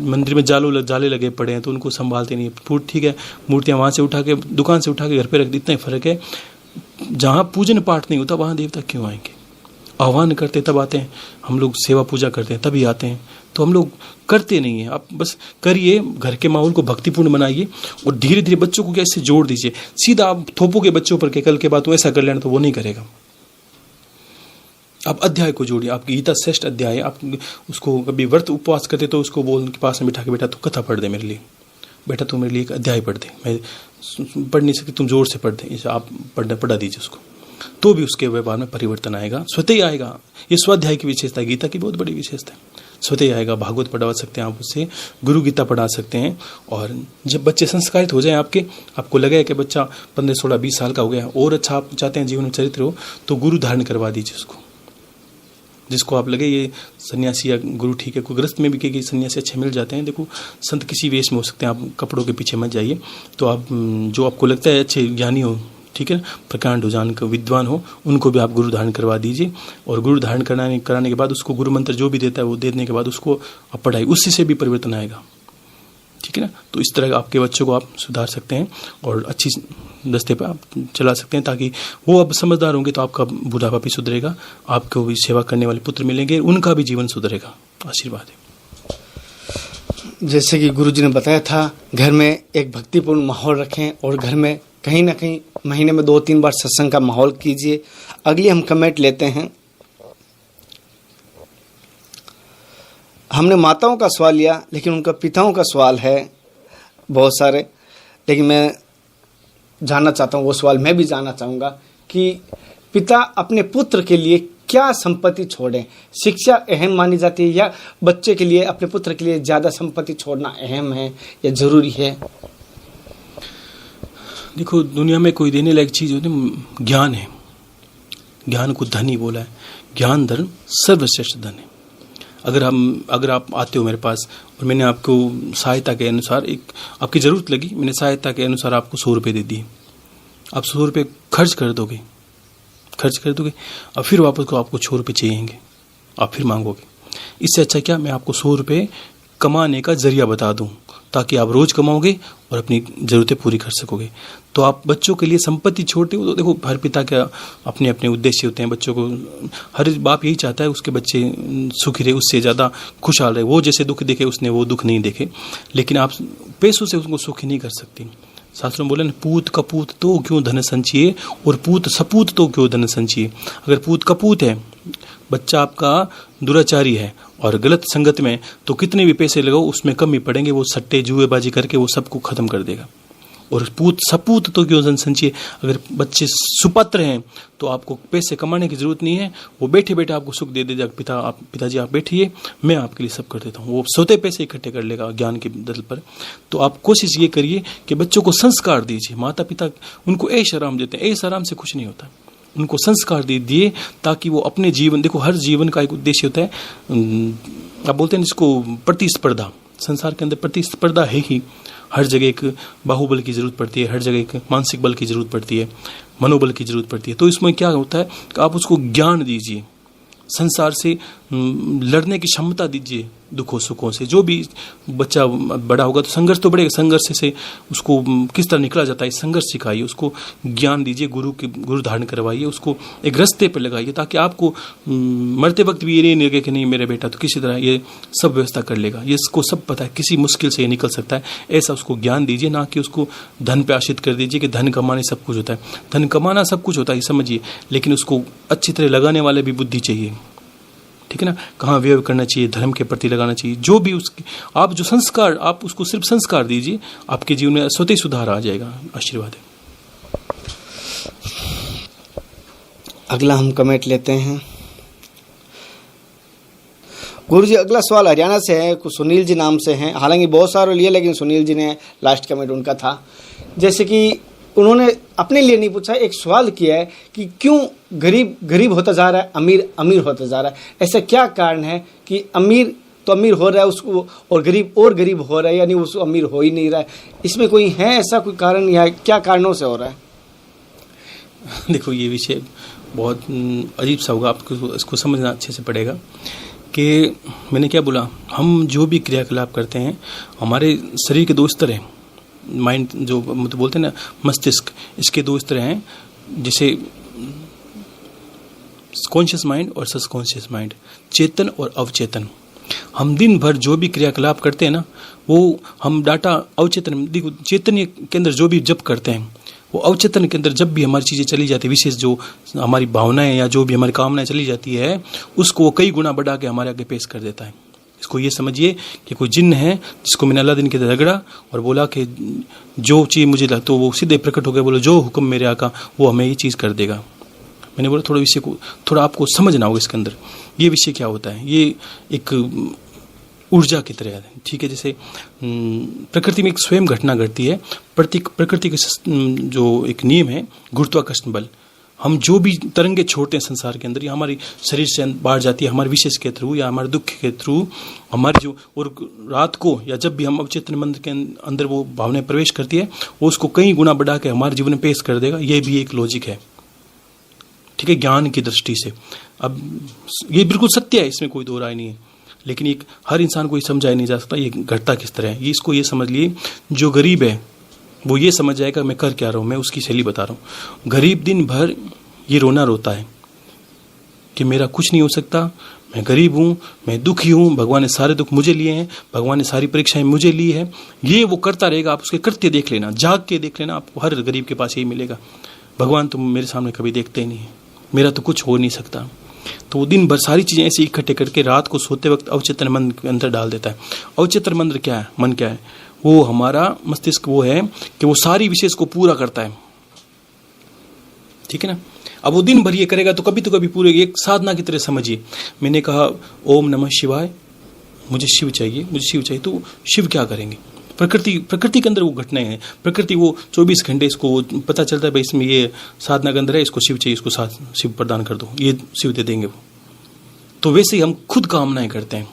मंदिर में जाले लगे पड़े हैं तो उनको संभालते नहीं। फूट ठीक है, मूर्तियाँ वहाँ से उठा के दुकान से उठा के घर पे रख दी, इतना ही फर्क है। जहाँ पूजन पाठ नहीं होता वहाँ देवता क्यों आएंगे? आह्वान करते तब आते हैं, हम लोग सेवा पूजा करते हैं तभी आते हैं, तो हम लोग करते नहीं हैं। आप बस करिए, घर के माहौल को भक्तिपूर्ण बनाइए और धीरे धीरे बच्चों को कैसे जोड़ दीजिए। सीधा आप थोपोगे बच्चों पर के कल के बाद तो ऐसा कर लेना, तो वो नहीं करेगा। आप अध्याय को जोड़िए। आप गीता श्रेष्ठ अध्याय है, आप उसको कभी व्रत उपवास करते तो उसको बोल के पास में बिठा के, बेटा तू कथा पढ़ दे मेरे लिए, बेटा तू मेरे लिए एक अध्याय पढ़ दे, मैं पढ़ नहीं सकती, तुम जोर से पढ़ दे, आप पढ़ा दीजिए उसको, तो भी उसके व्यवहार में परिवर्तन आएगा, स्वतः ही आएगा। ये स्वाध्याय की विशेषता है, गीता की बहुत बड़ी विशेषता है, स्वतः ही आएगा। भागवत पढ़वा सकते हैं आप उससे, गुरु गीता पढ़ा सकते हैं। और जब बच्चे संस्कारित हो जाएं आपको लगे कि बच्चा 15, 16, 20 साल का हो गया और अच्छा आप चाहते हैं जीवन में चरित्र हो, तो गुरु धारण करवा दीजिए उसको। जिसको आप लगे ये सन्यासी या गुरु ठीक है, कोई ग्रस्त में भी कई सन्यासी अच्छे मिल जाते हैं। देखो संत किसी वेश में हो सकते हैं, आप कपड़ों के पीछे मत जाइए। तो आप जो आपको लगता है अच्छे ज्ञानी हो, ठीक है ना, प्रकांड हो, जानकर विद्वान हो, उनको भी आप गुरु धारण करवा दीजिए। और गुरु धारण कराने के बाद उसको गुरु मंत्र जो भी देता है वो देने के बाद उसको आप पढ़ाई, उससे से भी परिवर्तन आएगा, ठीक है ना। तो इस तरह आपके बच्चों को आप सुधार सकते हैं और अच्छी दस्ते पर आप चला सकते हैं, ताकि वो अब समझदार होंगे तो आपका बुढ़ापा भी सुधरेगा, आपको भी सेवा करने वाले पुत्र मिलेंगे, उनका भी जीवन सुधरेगा। आशीर्वाद है। जैसे कि गुरुजी ने बताया था, घर में एक भक्तिपूर्ण माहौल रखें और घर में कहीं ना कहीं महीने में 2-3 बार सत्संग का माहौल कीजिए। अगली हम कमेंट लेते हैं। हमने माताओं का सवाल लिया, लेकिन उनका पिताओं का सवाल है बहुत सारे, लेकिन मैं जानना चाहता हूँ वो सवाल मैं भी जानना चाहूँगा कि पिता अपने पुत्र के लिए क्या संपत्ति छोड़ें? शिक्षा अहम मानी जाती है या बच्चे के लिए, अपने पुत्र के लिए ज़्यादा संपत्ति छोड़ना अहम है या ज़रूरी है? देखो, दुनिया में कोई देने लायक चीज़ होती है, ज्ञान है। ज्ञान को धन ही बोला है। ज्ञान धन सर्वश्रेष्ठ धन है। अगर आप आते हो मेरे पास और मैंने आपको सहायता के अनुसार, एक आपकी ज़रूरत लगी, मैंने सहायता के अनुसार आपको 100 रुपये दे दिए, आप 100 रुपये खर्च कर दोगे, और फिर वापस को आपको 100 रुपये चाहिएंगे, आप फिर मांगोगे। इससे अच्छा क्या मैं आपको 100 रुपये कमाने का जरिया बता दूं, ताकि आप रोज़ कमाओगे और अपनी ज़रूरतें पूरी कर सकोगे। तो आप बच्चों के लिए संपत्ति छोड़ते हो, तो देखो हर पिता के अपने अपने उद्देश्य होते हैं। बच्चों को हर बाप यही चाहता है उसके बच्चे सुखी रहे, उससे ज़्यादा खुशहाल रहे। वो जैसे दुख देखे उसने वो दुख नहीं देखे, लेकिन आप पैसों से उसको सुखी नहीं कर सकती। शास्त्रों में बोले ना, पूत कपूत तो क्यों धन संचिए और पूत सपूत तो क्यों धन संचिए। अगर पूत कपूत है, बच्चा आपका दुराचारी है और गलत संगत में, तो कितने भी पैसे लगाओ उसमें कम ही पड़ेंगे, वो सट्टे जुएबाजी करके वो सबको खत्म कर देगा। और पूत सपूत तो क्यों धन संचिए, अगर बच्चे सुपात्र हैं तो आपको पैसे कमाने की जरूरत नहीं है, वो बैठे बैठे आपको सुख दे देगा। पिताजी आप बैठिए, मैं आपके लिए सब कर देता हूँ, वो स्वतः पैसे इकट्ठे कर लेगा ज्ञान के दल पर। तो आप कोशिश ये करिए कि बच्चों को संस्कार दीजिए। माता पिता उनको ऐश आराम देते हैं, ऐश आराम से कुछ नहीं होता, उनको संस्कार दे दिए ताकि वो अपने जीवन, देखो हर जीवन का एक उद्देश्य होता है। आप बोलते हैं जिसको प्रतिस्पर्धा, संसार के अंदर प्रतिस्पर्धा है ही। हर जगह एक बाहुबल की जरूरत पड़ती है, हर जगह एक मानसिक बल की जरूरत पड़ती है, मनोबल की जरूरत पड़ती है। तो इसमें क्या होता है कि आप उसको ज्ञान दीजिए, संसार से लड़ने की क्षमता दीजिए, दुखों सुखों से। जो भी बच्चा बड़ा होगा तो संघर्ष तो बढ़ेगा, संघर्ष से उसको किस तरह निकला जाता है संघर्ष सिखाइए, उसको ज्ञान दीजिए, गुरु धारण करवाइए, उसको एक रास्ते पर लगाइए, ताकि आपको मरते वक्त भी ये नहीं लगे कि नहीं मेरा बेटा तो किसी तरह ये सब व्यवस्था कर लेगा, ये इसको सब पता है, किसी मुश्किल से ये निकल सकता है। ऐसा उसको ज्ञान दीजिए, ना कि उसको धन पे आश्रित कर दीजिए कि धन कमाने सब कुछ होता है। धन कमाना सब कुछ होता है समझिए, लेकिन उसको अच्छी तरह लगाने वाले भी बुद्धि चाहिए, ठीक है ना। कहाँ व्यय करना चाहिए, धर्म के प्रति लगाना चाहिए, जो भी उसकी आप जो संस्कार, आप उसको सिर्फ संस्कार दीजिए, आपके जीवन में स्वतः सुधार आ जाएगा। आशीर्वाद है। अगला हम कमेंट लेते हैं। गुरुजी अगला सवाल हरियाणा से है, कुछ सुनील जी नाम से हैं, हालांकि बहुत सारे लिए, लेकिन सुनील जी ने लास्ट कमेंट उनका था। जैसे कि उन्होंने अपने लिए नहीं पूछा, एक सवाल किया है कि क्यों गरीब गरीब होता जा रहा है, अमीर अमीर होता जा रहा है। ऐसा क्या कारण है कि अमीर तो अमीर हो रहा है उसको और गरीब हो रहा है, यानी उसको अमीर हो ही नहीं रहा है। इसमें कोई है ऐसा कोई कारण, या क्या कारणों से हो रहा है? देखो ये विषय बहुत अजीब सा होगा, आपको इसको समझना अच्छे से पड़ेगा कि मैंने क्या बोला, हम जो भी क्रियाकलाप करते हैं हमारे शरीर के दो स्तर हैं, माइंड जो मतलब बोलते हैं ना मस्तिष्क, इसके दो स्तर हैं, जैसे कॉन्शियस माइंड और सबकॉन्शियस माइंड, चेतन और अवचेतन। हम दिन भर जो भी क्रियाकलाप करते हैं ना, वो हम डाटा अवचेतन, देखो चेतन के अंदर जो भी जप करते हैं वो अवचेतन के अंदर जब भी हमारी चीज़ें चली जाती है, विशेष जो हमारी भावनाएं या जो भी हमारी कामनाएं चली जाती है, उसको वो कई गुना बढ़ा के हमारे आगे पेश कर देता है। इसको ये समझिए कि कोई जिन्न है जिसको मैंने अल्लाह दिन के रगड़ा और बोला कि जो चीज़ मुझे लगा, तो वो सीधे प्रकट हो गया, बोलो जो हुक्म मेरे आका वो हमें ये चीज़ कर देगा। मैंने बोला थोड़ा विषय को थोड़ा आपको समझना होगा इसके अंदर, ये विषय क्या होता है। ये एक ऊर्जा की तरह है, ठीक है। जैसे प्रकृति में एक स्वयं घटना घटती है, प्रकृति के जो एक नियम है गुरुत्वाकर्षण बल, हम जो भी तरंगे छोड़ते हैं संसार के अंदर, या हमारी शरीर से बाहर जाती है हमारे विशेष के थ्रू या हमारे दुख के थ्रू, हमारे जो, और रात को या जब भी हम अवचेतन मन के अंदर वो भावनाएं प्रवेश करती है, वो उसको कई गुना बढ़ा के हमारे जीवन में पेश कर देगा। ये भी एक लॉजिक है, ठीक है, ज्ञान की दृष्टि से। अब ये बिल्कुल सत्य है, इसमें कोई दो राय नहीं है, लेकिन एक हर इंसान को ये समझाया नहीं जा सकता ये घटता किस तरह है। ये इसको ये समझ लिए, जो गरीब है वो ये समझ जाएगा मैं कर क्या रहा हूँ, मैं उसकी शैली बता रहा हूँ। गरीब दिन भर ये रोना रोता है कि मेरा कुछ नहीं हो सकता, मैं गरीब हूँ, मैं दुखी हूँ, भगवान ने सारे दुख मुझे लिए हैं, भगवान ने सारी परीक्षाएं मुझे ली है, ये वो करता रहेगा। आप उसके कृत्य देख लेना, जाग के देख लेना, आपको हर गरीब के पास यही मिलेगा, भगवान तुम मेरे सामने कभी देखते ही नहीं है, मेरा तो कुछ हो नहीं सकता। तो वो दिन भर सारी चीज़ें ऐसे इकट्ठे करके रात को सोते वक्त अवचेतन मन के अंदर डाल देता है। अवचेतन मन क्या है, मन क्या है, वो हमारा मस्तिष्क वो है कि वो सारी विशेष को पूरा करता है, ठीक है ना। अब वो दिन भर ये करेगा तो कभी पूरे एक साधना की तरह समझिए। मैंने कहा ओम नमः शिवाय, मुझे शिव चाहिए, मुझे शिव चाहिए, तो शिव क्या करेंगे, प्रकृति के अंदर वो घटनाएं हैं, प्रकृति वो 24 घंटे इसको पता चलता है भाई इसमें ये साधना के अंदर है, इसको शिव चाहिए, इसको शिव प्रदान कर दो, ये शिव दे देंगे वो। तो वैसे ही हम खुद कामनाएं करते हैं,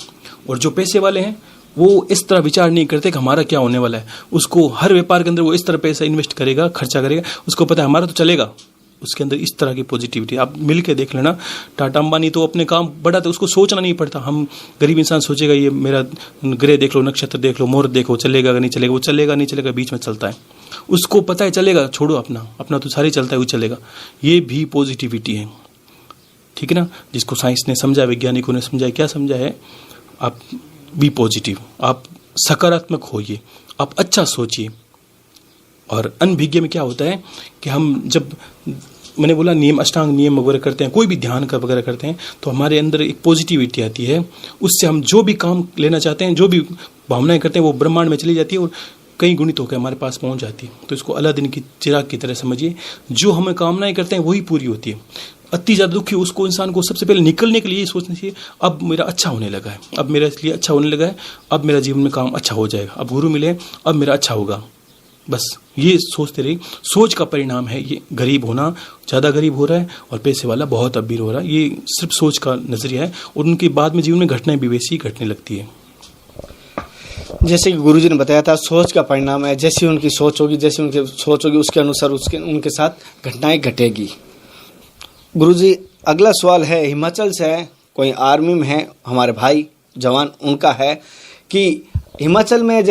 और जो पैसे वाले हैं वो इस तरह विचार नहीं करते कि हमारा क्या होने वाला है। उसको हर व्यापार के अंदर वो इस तरह पैसा इन्वेस्ट करेगा, खर्चा करेगा, उसको पता है हमारा तो चलेगा, उसके अंदर इस तरह की पॉजिटिविटी। आप मिल के देख लेना, टाटा अंबानी तो अपने काम बढ़ाते, उसको सोचना नहीं पड़ता। हम गरीब इंसान सोचेगा ये मेरा ग्रह देख लो, नक्षत्र देख लो, मुहूर्त देखो, चलेगा नहीं चलेगा, वो चलेगा नहीं चलेगा, बीच में चलता है, उसको पता है चलेगा, छोड़ो अपना तो सारी चलता है, वो चलेगा। ये भी पॉजिटिविटी है, ठीक है ना, जिसको साइंस ने समझा, वैज्ञानिकों ने समझा। क्या समझा है, आप बी पॉजिटिव, आप सकारात्मक होइए, आप अच्छा सोचिए। और अनभिज्ञ में क्या होता है कि हम जब मैंने बोला नियम, अष्टांग नियम वगैरह करते हैं, कोई भी ध्यान का वगैरह करते हैं, तो हमारे अंदर एक पॉजिटिविटी आती है, उससे हम जो भी काम लेना चाहते हैं, जो भी भावनाएं करते हैं, वो ब्रह्मांड में चली जाती है और कई गुणित होकर हमारे पास पहुंच जाती है। तो इसको अलादीन की चिराग की तरह समझिए, जो हमें कामनाएं करते हैं वही पूरी होती है। अति ज़्यादा दुखी उसको इंसान को सबसे पहले निकलने के लिए सोचना चाहिए, अब मेरा अच्छा होने लगा है, अब मेरा इसलिए अच्छा होने लगा है, अब मेरा जीवन में काम अच्छा हो जाएगा, अब गुरु मिले, अब मेरा अच्छा होगा। बस ये सोचते रहिए। सोच का परिणाम है ये गरीब होना, ज़्यादा गरीब हो रहा है और पैसे वाला बहुत अमीर हो रहा है। ये सिर्फ सोच का नजरिया है, और उनके बाद में जीवन में घटनाएं भी वैसी ही घटने लगती है। जैसे कि गुरुजी ने बताया था, सोच का परिणाम है, जैसी उनकी सोच होगी, जैसी उनकी सोच होगी उसके अनुसार उनके साथ घटनाएं घटेगी। गुरुजी अगला सवाल है, हिमाचल से है, कोई आर्मी में है हमारे भाई जवान, उनका है कि हिमाचल में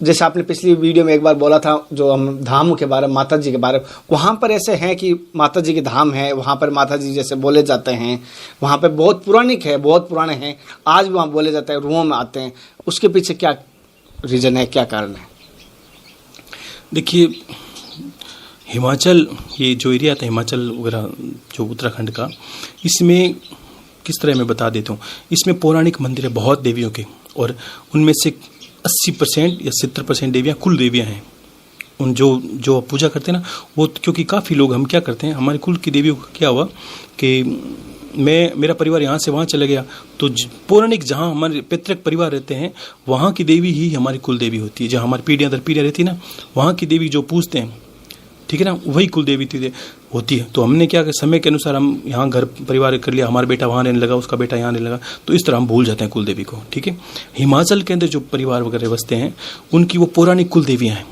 जैसे आपने पिछली वीडियो में एक बार बोला था, जो हम धाम के बारे में, माता जी के बारे में, वहाँ पर ऐसे हैं कि माता जी के धाम है, वहाँ पर माता जी जैसे बोले जाते हैं, वहाँ पर बहुत पौराणिक है, बहुत पुराने हैं, आज भी वहाँ बोले जाते हैं, रूहों में आते हैं, उसके पीछे क्या रीज़न है, क्या कारण है? देखिए हिमाचल, ये जो एरिया था हिमाचल वगैरह जो उत्तराखंड का, इसमें किस तरह मैं बता देता हूँ, इसमें पौराणिक मंदिर है बहुत देवियों के, और उनमें से 80% या 70% देवियाँ कुल देवियाँ हैं। उन जो पूजा करते हैं ना, वो क्योंकि काफ़ी लोग हम क्या करते हैं, हमारे कुल की देवियों को क्या हुआ कि मेरा परिवार यहाँ से वहाँ चला गया, तो पौराणिक जहाँ हमारे पैतृक परिवार रहते हैं वहाँ की देवी ही हमारी कुल देवी होती है। जहाँ हमारी पीढ़ियाँ दर पीढ़ियाँ रहती है ना, वहाँ की देवी जो पूजते हैं, ठीक है ना, वही कुल देवी होती है। तो हमने क्या कि समय के अनुसार हम यहाँ घर परिवार कर लिया, हमारा बेटा वहाँ रहने लगा, उसका बेटा यहाँ रहने लगा, तो इस तरह हम भूल जाते हैं कुल देवी को, ठीक है। हिमाचल के अंदर जो परिवार वगैरह बसते हैं उनकी वो पौराणिक कुल देवियाँ हैं,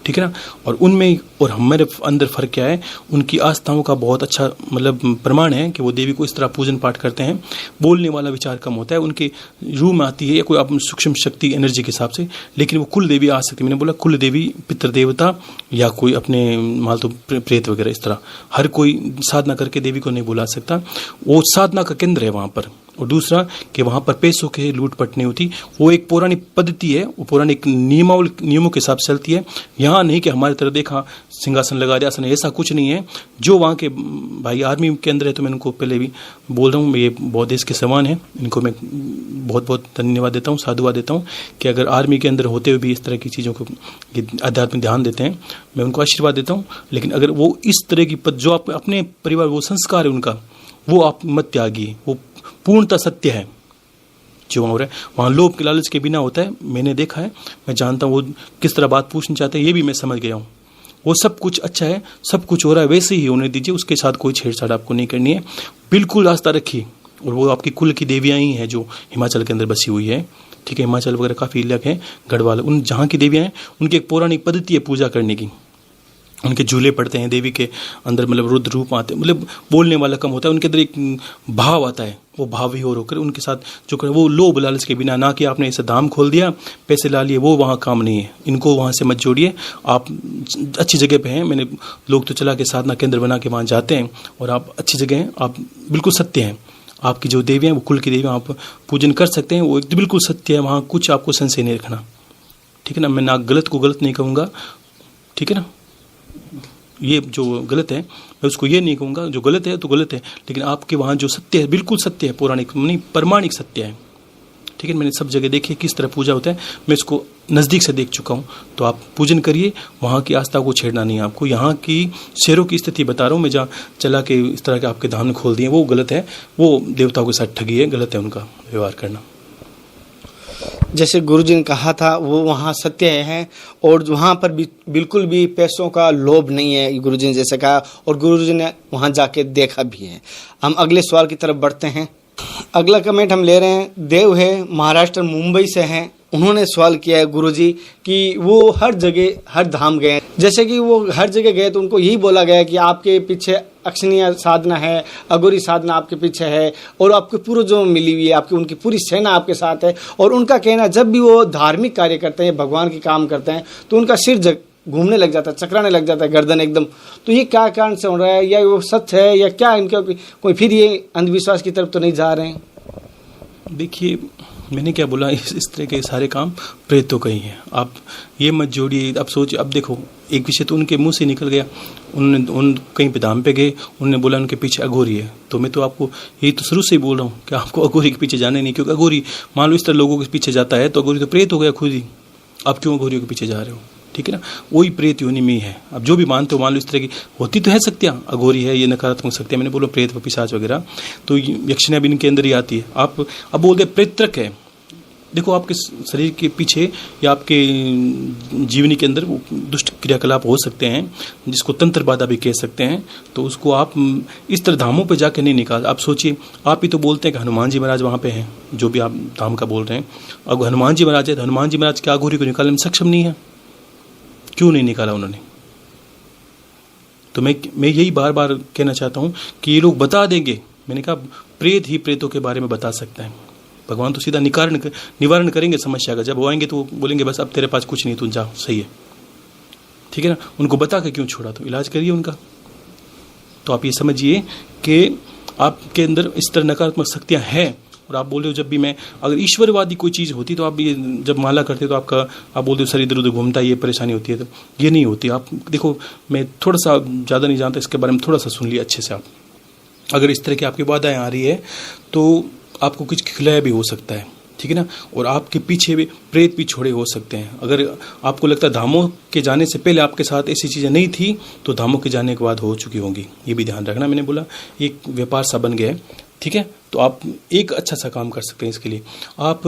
ठीक है ना। और उनमें और हमारे अंदर फ़र्क क्या है, उनकी आस्थाओं का बहुत अच्छा मतलब प्रमाण है कि वो देवी को इस तरह पूजन पाठ करते हैं, बोलने वाला विचार कम होता है, उनके रूह में आती है या कोई आप सूक्ष्म शक्ति एनर्जी के हिसाब से, लेकिन वो कुल देवी आ सकती है। मैंने बोला कुल देवी पितृ देवता या कोई अपने मान तो प्रेत वगैरह, इस तरह हर कोई साधना करके देवी को नहीं बुला सकता, वो साधना का केंद्र है वहाँ पर। और दूसरा कि वहाँ पर पैसों के लूटपट नहीं होती, वो एक पौराणिक पद्धति है, वो पौराणिक नियमों के हिसाब से चलती है। यहाँ नहीं कि हमारी तरह देखा सिंहासन लगा दिया, आसन, ऐसा कुछ नहीं है। जो वहाँ के भाई आर्मी के अंदर है, तो मैं उनको पहले भी बोल रहा हूँ, ये बहुत देश के समान है, इनको मैं बहुत बहुत धन्यवाद देता हूँ, साधुवाद देता हूँ कि अगर आर्मी के अंदर होते हुए भी इस तरह की चीज़ों को आध्यात्मिक ध्यान देते हैं, मैं उनको आशीर्वाद देता हूँ। लेकिन अगर वो इस तरह की जो अपने परिवार, वो संस्कार है उनका, वो आप मत त्यागिए, वो पूर्णतः सत्य है जो वहाँ हो रहा है। वहाँ लोभ के लालच के बिना होता है, मैंने देखा है, मैं जानता हूँ वो किस तरह बात पूछना चाहते हैं, ये भी मैं समझ गया हूँ। वो सब कुछ अच्छा है, सब कुछ हो रहा है वैसे ही होने दीजिए, उसके साथ कोई छेड़छाड़ आपको नहीं करनी है, बिल्कुल आस्था रखिए। और वो आपकी कुल की देवियाँ ही हैं जो हिमाचल के अंदर बसी हुई है, ठीक है। हिमाचल वगैरह काफ़ी इलाके हैं, गढ़वाल, उन जहाँ की देवियाँ हैं उनकी एक पौराणिक पद्धति है पूजा करने की। उनके झूले पड़ते हैं, देवी के अंदर मतलब रुद्र रूप आते हैं, मतलब बोलने वाला कम होता है, उनके अंदर एक भाव आता है, वो भाव ही और होकर उनके साथ जो कर वो लोभ लालच के बिना, ना कि आपने ऐसा दाम खोल दिया पैसे ला लिए, वो वहाँ काम नहीं है। इनको वहाँ से मत जोड़िए, आप अच्छी जगह पे हैं। मैंने लोग तो चला के साधना केंद्र बना के वहाँ जाते हैं, और आप अच्छी जगह हैं, आप बिल्कुल सत्य हैं। आपकी जो देवी हैं वो कुल की देवी, आप पूजन कर सकते हैं, वो एक बिल्कुल सत्य है, वहाँ कुछ आपको संशय नहीं रखना, ठीक है ना। मैं ना गलत को गलत नहीं कहूँगा, ठीक है ना। ये जो गलत है मैं उसको ये नहीं कहूँगा, जो गलत है तो गलत है, लेकिन आपके वहाँ जो सत्य है बिल्कुल सत्य है, पौराणिक नहीं प्रमाणिक सत्य है, ठीक है। मैंने सब जगह देखी किस तरह पूजा होता है, मैं इसको नज़दीक से देख चुका हूँ। तो आप पूजन करिए, वहाँ की आस्था को छेड़ना नहीं है आपको। यहाँ की शहरों की स्थिति बता रहा हूँ मैं, जहाँ चला के इस तरह के आपके धाम खोल दिए, वो गलत है, वो देवताओं के साथ ठगी है, गलत है उनका व्यवहार करना। जैसे गुरुजी ने कहा था वो वहाँ सत्य है, और वहाँ पर भी बिल्कुल भी पैसों का लोभ नहीं है, गुरुजी ने जैसे कहा, और गुरुजी ने वहाँ जाके देखा भी है। हम अगले सवाल की तरफ बढ़ते हैं। अगला कमेंट हम ले रहे हैं, देव है, महाराष्ट्र मुंबई से हैं। उन्होंने सवाल किया है गुरुजी कि वो हर जगह हर धाम गए, जैसे कि वो हर जगह गए तो उनको यही बोला गया कि आपके पीछे अक्षनीय साधना है, अघोरी साधना आपके पीछे है, और आपके पूर्वजों में मिली हुई है, आपकी उनकी पूरी सेना आपके साथ है। और उनका कहना जब भी वो धार्मिक कार्य करते हैं, भगवान के काम करते हैं, तो उनका सिर घूमने लग जाता है, चकराने लग जाता है, गर्दन एकदम। तो ये क्या कारण से हो रहा है, या वो सच है या क्या, इनका कोई फिर ये अंधविश्वास की तरफ तो नहीं जा रहे हैं? देखिए मैंने क्या बोला, इस तरह के सारे काम प्रेतों का ही है, आप ये मत जोड़िए। अब सोचिए, अब देखो एक विषय तो उनके मुंह से निकल गया, उन कहीं पे धाम पे गए, उन्होंने बोला उनके पीछे अघोरी है। तो मैं तो आपको यही तो शुरू से ही बोल रहा हूँ कि आपको अघोरी के पीछे जाने नहीं, क्योंकि अघोरी मान लो इस तरह लोगों के पीछे जाता है तो अघोरी तो प्रेत हो गया खुद ही, आप क्यों अघोरियों के पीछे जा रहे हो, ठीक है ना। वही प्रेत योनि में है। अब जो भी मानते हो, मान लो इस तरह की होती तो है शक्तियाँ, अघोरी है, ये नकारात्मक शक्तियाँ, मैंने बोला प्रेत व पिशाच वगैरह, तो यक्षिणा भी इनके अंदर ही आती है। आप अब बोलते प्रेतक है, देखो आपके शरीर के पीछे या आपके जीवनी के अंदर वो दुष्ट क्रियाकलाप हो सकते हैं, जिसको तंत्र बाधा भी कह सकते हैं, तो उसको आप इस तरह धामों पे जाके नहीं निकाल। आप सोचिए, आप ही तो बोलते हैं कि हनुमान जी महाराज वहाँ पे हैं, जो भी आप धाम का बोल रहे हैं, अब हनुमान जी महाराज है तो हनुमान जी महाराज क्या अघोरी को निकालने में सक्षम नहीं है? क्यों नहीं निकाला उन्होंने? तो मैं यही बार बार कहना चाहता हूँ कि ये लोग बता देंगे। मैंने कहा प्रेत ही प्रेतों के बारे में बता सकता है, भगवान तो सीधा निवारण करेंगे समस्या का। जब वो आएंगे तो बोलेंगे बस अब तेरे पास कुछ नहीं, तू जा, सही है, ठीक है ना। उनको बता के क्यों छोड़ा, तो इलाज करिए उनका। तो आप ये समझिए कि आपके अंदर इस तरह नकारात्मक शक्तियाँ हैं, और आप बोल रहे हो जब भी मैं, अगर ईश्वरवादी कोई चीज़ होती तो आप ये जब माला करते तो आपका, आप बोलते हो शरीर इधर उधर घूमता है, ये परेशानी होती है, तो ये नहीं होती। आप देखो, मैं थोड़ा सा ज़्यादा नहीं जानता इसके बारे में, थोड़ा सा सुन लिया अच्छे से। आप अगर इस तरह की आपकी बाधाएँ आ रही है तो आपको कुछ खिलाया भी हो सकता है, ठीक है ना। और आपके पीछे भी प्रेत भी छोड़े हो सकते हैं। अगर आपको लगता है धामों के जाने से पहले आपके साथ ऐसी चीज़ें नहीं थी, तो धामों के जाने के बाद हो चुकी होंगी, ये भी ध्यान रखना। मैंने बोला एक व्यापार सा बन गया है, ठीक है। तो आप एक अच्छा सा काम कर सकते हैं इसके लिए। आप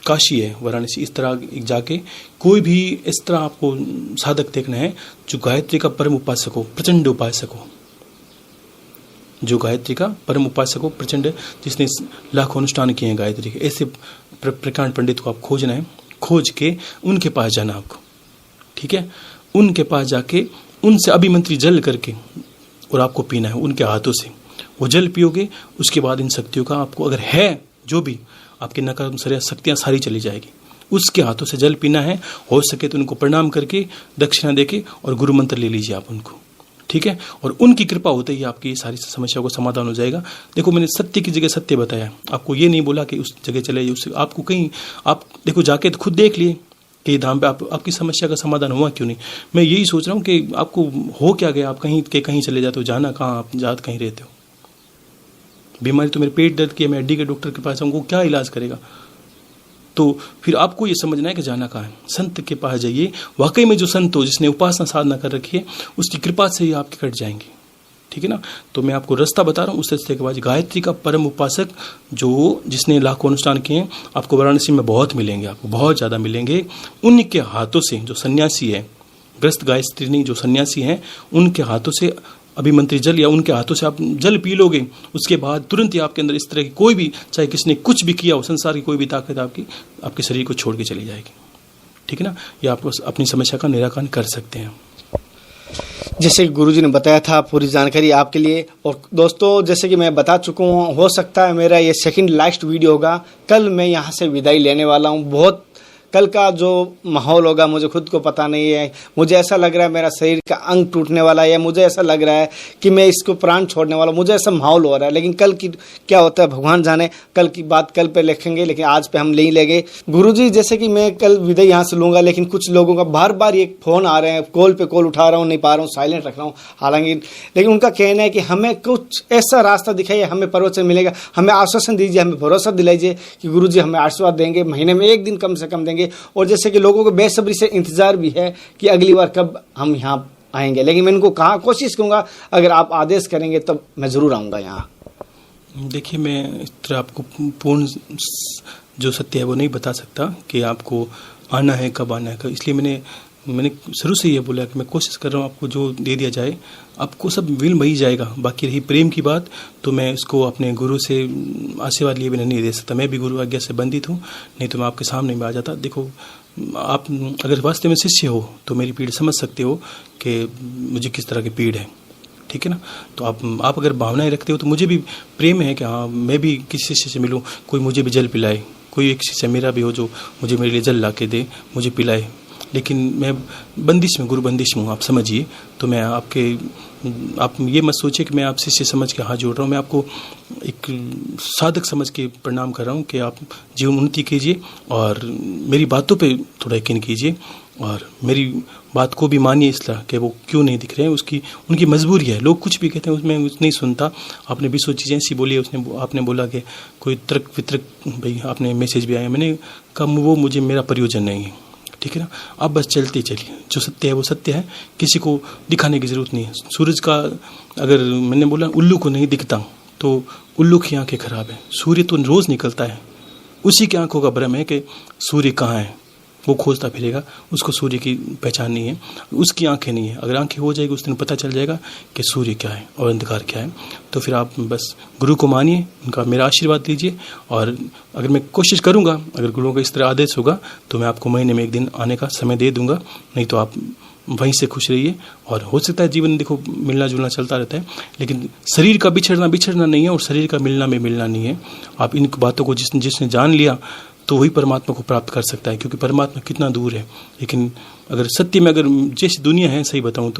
काशी है, वाराणसी, इस तरह जाके कोई भी इस तरह आपको साधक देखना है जो गायत्री का परम उपासक हो, प्रचंड उपासक हो, जो गायत्री का परम उपासक हो, प्रचंड, जिसने लाखों अनुष्ठान किए हैं गायत्री के, ऐसे प्रकांड पंडित को आप खोजना है, खोज के उनके पास जाना आपको, ठीक है। उनके पास जाके उनसे अभिमंत्री जल करके और आपको पीना है उनके हाथों से। वो जल पियोगे, उसके बाद इन शक्तियों का आपको अगर है जो भी आपके नकारात्मक शक्तियाँ सारी चली जाएगी। उसके हाथों से जल पीना है, हो सके तो उनको प्रणाम करके दक्षिणा देके और गुरु मंत्र ले लीजिए आप उनको, ठीक है। और उनकी कृपा होते ही आपकी सारी समस्याओं का समाधान हो जाएगा। देखो मैंने सत्य की जगह सत्य बताया, आपको ये नहीं बोला कि उस जगह चले जाइए, उससे आपको कहीं आप देखो जाके तो खुद देख लिए कि धाम पे आपकी समस्या का समाधान हुआ क्यों नहीं। मैं यही सोच रहा हूँ कि आपको हो क्या गया, आप कहीं के कहीं चले जाते हो, जाना कहाँ, आप जात कहीं रहते हो। बीमारी तो मेरे पेट दर्द की है, मैं हड्डी के डॉक्टर के पास आऊँ, वो क्या इलाज करेगा। तो फिर आपको ये समझना है कि जाना कहाँ है, संत के पास जाइए। वाकई में जो संत हो, जिसने उपासना साधना कर रखी है, उसकी कृपा से ही आपके कट जाएंगे, ठीक है ना। तो मैं आपको रास्ता बता रहा हूँ, उस रास्ते के बाद गायत्री का परम उपासक जिसने लाखों अनुष्ठान किए हैं, आपको वाराणसी में बहुत मिलेंगे, आपको बहुत ज़्यादा मिलेंगे। उनके हाथों से जो सन्यासी है, ग्रस्त गायत्री नहीं, जो सन्यासी हैं, उनके हाथों से अभिमंत्री जल या उनके हाथों से आप जल पी लोगे, उसके बाद तुरंत ही आपके अंदर इस तरह की कोई भी, चाहे किसने कुछ भी किया हो, संसार की कोई भी ताकत आपके शरीर को छोड़ के चली जाएगी, ठीक है ना। ये आप अपनी समस्या का निराकरण कर सकते हैं। जैसे कि गुरुजी ने बताया था, पूरी जानकारी आपके लिए। और दोस्तों, जैसे कि मैं बता चुका हूँ, हो सकता है मेरा ये सेकंड लास्ट वीडियो होगा। कल मैं यहाँ से विदाई लेने वाला हूँ। बहुत कल का जो माहौल होगा मुझे खुद को पता नहीं है। मुझे ऐसा लग रहा है मेरा शरीर का अंग टूटने वाला है, मुझे ऐसा लग रहा है कि मैं इसको प्राण छोड़ने वाला हूँ, मुझे ऐसा माहौल हो रहा है। लेकिन कल की क्या होता है भगवान जाने, कल की बात कल पे लिखेंगे, लेकिन आज पे हम नहीं लेंगे। गुरुजी, जैसे कि मैं कल विदाई यहाँ से लूँगा, लेकिन कुछ लोगों का बार बार ये फ़ोन आ रहे हैं, कॉल पे कॉल उठा रहा हूँ, नहीं पा रहा हूँ, साइलेंट रख रहा हूँ हालांकि, लेकिन उनका कहना है कि हमें कुछ ऐसा रास्ता दिखाइए, हमें प्रवचन मिलेगा, हमें आश्वासन दीजिए, हमें भरोसा दिलाइए कि गुरुजी हमें आशीर्वाद देंगे, महीने में एक दिन कम से कम देंगे। और जैसे कि लोगों को बेसब्री से इंतजार भी है कि अगली बार कब हम यहाँ आएंगे, लेकिन मैं इनको कहा कोशिश करूँगा अगर आप आदेश करेंगे तब मैं ज़रूर आऊँगा यहाँ। देखिए, मैं इस तरह आपको पूर्ण जो सत्य है वो नहीं बता सकता कि आपको आना है कब आना है, इसलिए मैंने शुरू से ये बोला कि मैं कोशिश कर रहा हूँ आपको जो दे दिया जाए आपको सब मिल वही जाएगा। बाकी रही प्रेम की बात, तो मैं इसको अपने गुरु से आशीर्वाद लिए बिना नहीं दे सकता। मैं भी गुरु आज्ञा से बंधित हूँ, नहीं तो मैं आपके सामने में आ जाता। देखो, आप अगर वास्तव में शिष्य हो तो मेरी पीड़ समझ सकते हो कि मुझे किस तरह की पीड़ है, ठीक है ना। तो आप अगर भावनाएं रखते हो तो मुझे भी प्रेम है कि हाँ मैं भी किसी शिष्य से मिलूँ, कोई मुझे भी जल पिलाए, कोई एक शिष्य मेरा भी हो जो मुझे मेरे लिए जल ला के दे, मुझे पिलाए। लेकिन मैं बंदिश में, गुरु बंदिश में हूँ, आप समझिए। तो मैं आप ये मत सोचिए कि मैं आप शिष्य समझ के हाथ जोड़ रहा हूँ। मैं आपको एक साधक समझ के प्रणाम कर रहा हूँ कि आप जीवन उन्नति कीजिए और मेरी बातों पे थोड़ा यकीन कीजिए और मेरी बात को भी मानिए इस तरह कि वो क्यों नहीं दिख रहे हैं, उनकी मजबूरी है। लोग कुछ भी कहते हैं उसमें नहीं सुनता। आपने भी सोची चीज़ें ऐसी बोली है, आपने बोला कि कोई तर्क वितर्क, भाई आपने मैसेज भी आया, मैंने कहा वो मुझे मेरा प्रयोजन नहीं है, ठीक है ना। आप बस चलते चलिए, जो सत्य है वो सत्य है, किसी को दिखाने की ज़रूरत नहीं है। सूरज का अगर मैंने बोला उल्लू को नहीं दिखता तो उल्लू की आंखें खराब है। सूर्य तो रोज़ निकलता है, उसी की आंखों का भ्रम है कि सूर्य कहाँ है, वो खोजता फिरेगा, उसको सूर्य की पहचान नहीं है, उसकी आंखें नहीं है। अगर आंखें हो जाएगी उस दिन पता चल जाएगा कि सूर्य क्या है और अंधकार क्या है। तो फिर आप बस गुरु को मानिए, उनका मेरा आशीर्वाद दीजिए। और अगर मैं कोशिश करूँगा, अगर गुरुओं का इस तरह आदेश होगा तो मैं आपको महीने में एक दिन आने का समय दे दूँगा, नहीं तो आप वहीं से खुश रहिए। और हो सकता है जीवन देखो मिलना जुलना चलता रहता है, लेकिन शरीर का बिछड़ना नहीं है और शरीर का मिलना नहीं है। आप इन बातों को जिसने जान लिया तो वही परमात्मा को प्राप्त कर सकता है, क्योंकि परमात्मा कितना दूर है। लेकिन अगर सत्य में अगर जैसी दुनिया है, सही बताऊं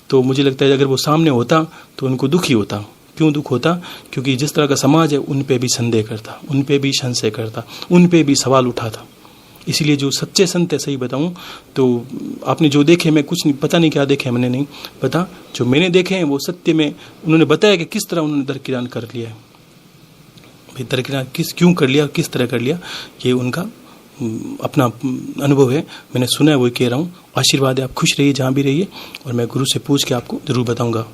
तो मुझे लगता है अगर वो सामने होता तो उनको दुख ही होता। क्यों दुख होता? क्योंकि जिस तरह का समाज है उन पे भी संदेह करता, उन पे भी संशय करता, उन पे भी सवाल उठाता। इसीलिए जो सच्चे संत है, सही बताऊं तो आपने जो देखे, मैं कुछ नहीं पता नहीं क्या देखे, मैंने नहीं पता, जो मैंने देखे हैं वो सत्य में उन्होंने बताया कि किस तरह उन्होंने दरकिरान कर लिया है। दरकिरार क्यों कर लिया, किस तरह कर लिया, ये उनका अपना अनुभव है, मैंने सुना है, वही कह रहा हूँ। आशीर्वाद है, आप खुश रहिए जहाँ भी रहिए, और मैं गुरु से पूछ के आपको ज़रूर बताऊँगा।